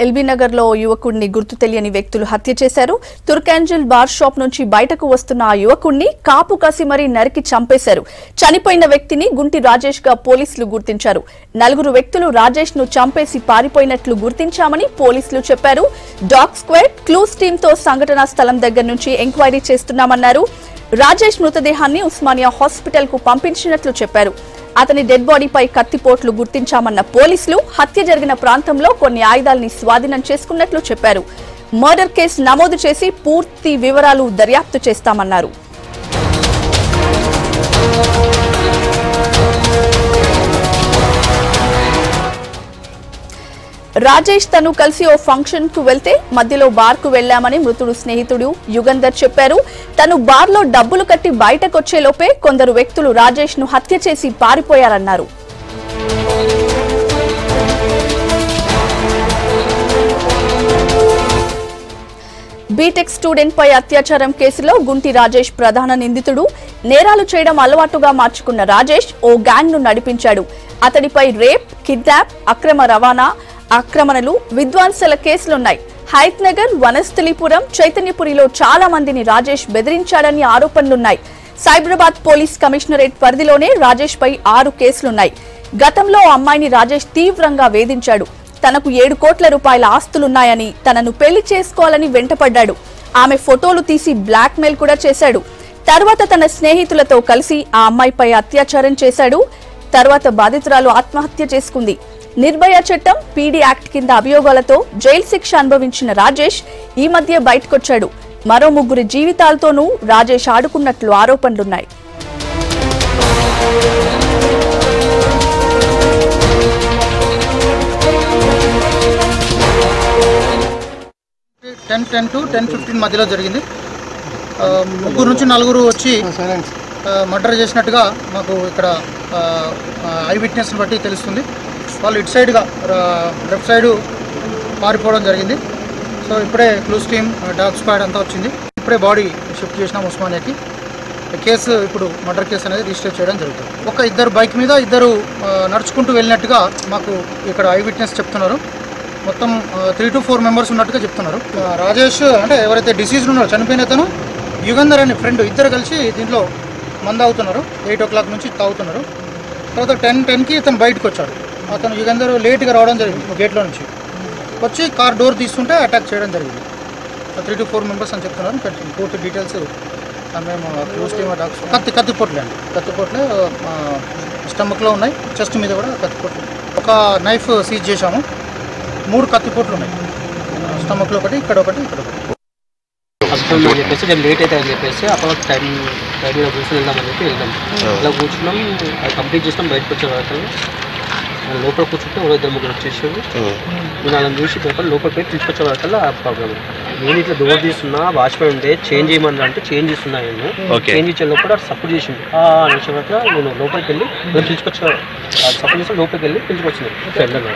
LB Nagar లో యువకుడిని గుర్తు తెలియని వ్యక్తులు హత్య చేశారు. తుర్కాంజల్ బార్ షాప్ నుంచి బయటకు వస్తున్న ఆ యువకుడిని కాపు కాసి మరీ నరికి చంపేశారు. చనిపోయిన వ్యక్తిని గుంటి రాజేష్ గా పోలీసులు గుర్తించారు. 4 వ్యక్తులు రాజేష్ ను చంపేసి పారిపోయినట్లు గుర్తించామని పోలీసులు చెప్పారు. డాగ్ స్క్వాడ్ క్లూస్ టీమ్ తో సంఘటనా స్థలం దగ్గర నుంచి ఎంక్వైరీ చేస్తున్నామన్నారు. రాజేష్ మృతదేహాన్ని ఉస్మానియా హాస్పిటల్ కు పంపించినట్లు చెప్పారు. అతని డెడ్ బాడీపై కత్తిపోట్లు గుర్తించామన్న పోలీసులు హత్య జరిగిన ప్రాంతంలో కొన్ని ఆయుధాలని స్వాధీనం చేసుకున్నట్లు చెప్పారు. మర్డర్ కేసు నమోదు చేసి పూర్తి వివరాలు దర్యాప్తు చేస్తామన్నారు. రాజేష్ తను కలిసి ఓ ఫంక్షన్ కు వెళ్తే మధ్యలో బార్ కు వెళ్లామని మృతుడు స్నేహితుడు యుగంధర్ చెప్పారు. తను బార్ లో డబ్బులు కట్టి బయటకొచ్చే లోపే కొందరు వ్యక్తులు రాజేష్ ను హత్య చేసి పారిపోయారన్నారు. బీటెక్ స్టూడెంట్ పై అత్యాచారం కేసులో గుంటి రాజేష్ ప్రధాన నిందితుడు. నేరాలు చేయడం అలవాటుగా మార్చుకున్న రాజేష్ ఓ గ్యాంగ్ ను నడిపించాడు. అతడిపై రేప్, కిడ్నాప్, అక్రమ రవాణా, ఆక్రమణలు, విధ్వంసాల కేసులున్నాయి. హైత్ నగర్, వనస్థలిపురం, చైతన్యపురిలో చాలా మందిని రాజేష్ బెదిరించాడని ఆరోపణలున్నాయి. సైబరాబాద్ పోలీస్ కమిషనరేట్ పరిధిలోనే రాజేష్ పై 6 కేసులున్నాయి. గతంలో అమ్మాయిని రాజేష్ తీవ్రంగా వేధించాడు. తనకు 7 కోట్ల రూపాయల ఆస్తులున్నాయని, తనను పెళ్లి చేసుకోవాలని వెంటపడ్డాడు. ఆమె ఫోటోలు తీసి బ్లాక్ మెయిల్ కూడా చేశాడు. తర్వాత తన స్నేహితులతో కలిసి ఆ అమ్మాయిపై అత్యాచారం చేశాడు. తర్వాత బాధితురాలు ఆత్మహత్య చేసుకుంది. నిర్భయ చట్టం, పీడీ యాక్ట్ కింద అభియోగాలతో జైలు శిక్ష అనుభవించిన రాజేష్ ఈ మధ్య బయటకొచ్చాడు. మరో 3 జీవితాలతోనూ రాజేష్ ఆడుకున్నట్లు ఆరోపణలున్నాయి. టు 10:15 మధ్యలో జరిగింది. 3 నుంచి 4 వచ్చి మర్డర్ చేసినట్టుగా మాకు ఇక్కడ ఐ విట్నెస్ని బట్టి తెలుస్తుంది. వాళ్ళు ఇటు సైడ్గా లెఫ్ట్ సైడు పారిపోవడం జరిగింది. సో ఇప్పుడే క్లూస్ టీమ్, డాగ్ స్క్వాడ్ అంతా వచ్చింది. ఇప్పుడే బాడీ షిఫ్ట్ చేసినాం ఉస్మానియాకి. కేసు ఇప్పుడు మర్డర్ కేసు అనేది రిజిస్టర్ చేయడం జరుగుతుంది. ఒక 2 బైక్ మీద 2 నడుచుకుంటూ వెళ్ళినట్టుగా మాకు ఇక్కడ ఐ విట్నెస్ చెప్తున్నారు. మొత్తం 3 to 4 మెంబర్స్ ఉన్నట్టుగా చెప్తున్నారు. రాజేష్ అంటే ఎవరైతే డిసీజ్డ్ ఉన్నారో, చనిపోయిన అతను, యుగంధర్ అనే ఫ్రెండ్, ఇద్దరు కలిసి దీంట్లో మందు తాగుతున్నారు. 8 o'clock నుంచి తాగుతున్నారు. తర్వాత 10:10కి ఇతను బయటకు వచ్చాడు. అతను యుగంధర్ లేట్గా రావడం జరిగింది. గేట్లో నుంచి వచ్చి కార్ డోర్ తీస్తుంటే అటాక్ చేయడం జరిగింది. 3 to 4 మెంబర్స్ అని చెప్తున్నారు. పూర్తి డీటెయిల్స్ మేము క్లోజ్ టీమ్ డాక్స్ కత్తిపోట్లే అండి. కత్తిపోట్లే స్టమక్లో ఉన్నాయి, చెస్ట్ మీద కూడా కత్తిపోట్లు. ఒక నైఫ్ సీజ్ చేశాము. 3 కత్తిపోట్లు ఉన్నాయి. స్టమక్లో ఒకటి, ఇక్కడ ఒకటి, ఇక్కడ ఒకటి. అని చెప్పేసి నేను లేట్ అవుతా అని చెప్పేసి అప్పుడు టైం మీద కూర్చొని వెళ్దామని చెప్పి వెళ్దాం. ఇలా కూర్చున్నాం, అది కంప్లీట్ చేసినాం. బయటకు వచ్చే వరకు లోపల కూర్చుంటే 2-3 వచ్చేసాడు. నేను అలా చూసి పేపర్ లోపల పోయి తీసుకొచ్చే వరకల్లా ఆ ప్రాబ్లమ్. నేను ఇట్లా డోర్ తీస్తున్నా, వాచ్మెన్ ఉంటే చేంజ్ చేయమని అంటే చేంజ్ చేస్తున్నా. నేను చేంజ్ ఇచ్చే లోపల సపోర్ట్ చేసింది. అనేసే వరకు నేను లోపలికి వెళ్ళి తీసుకొచ్చా. సపోర్ట్ చేసి లోపలికి వెళ్ళి పిలుచుకొచ్చింది ఫ్రెండ్ అన్న.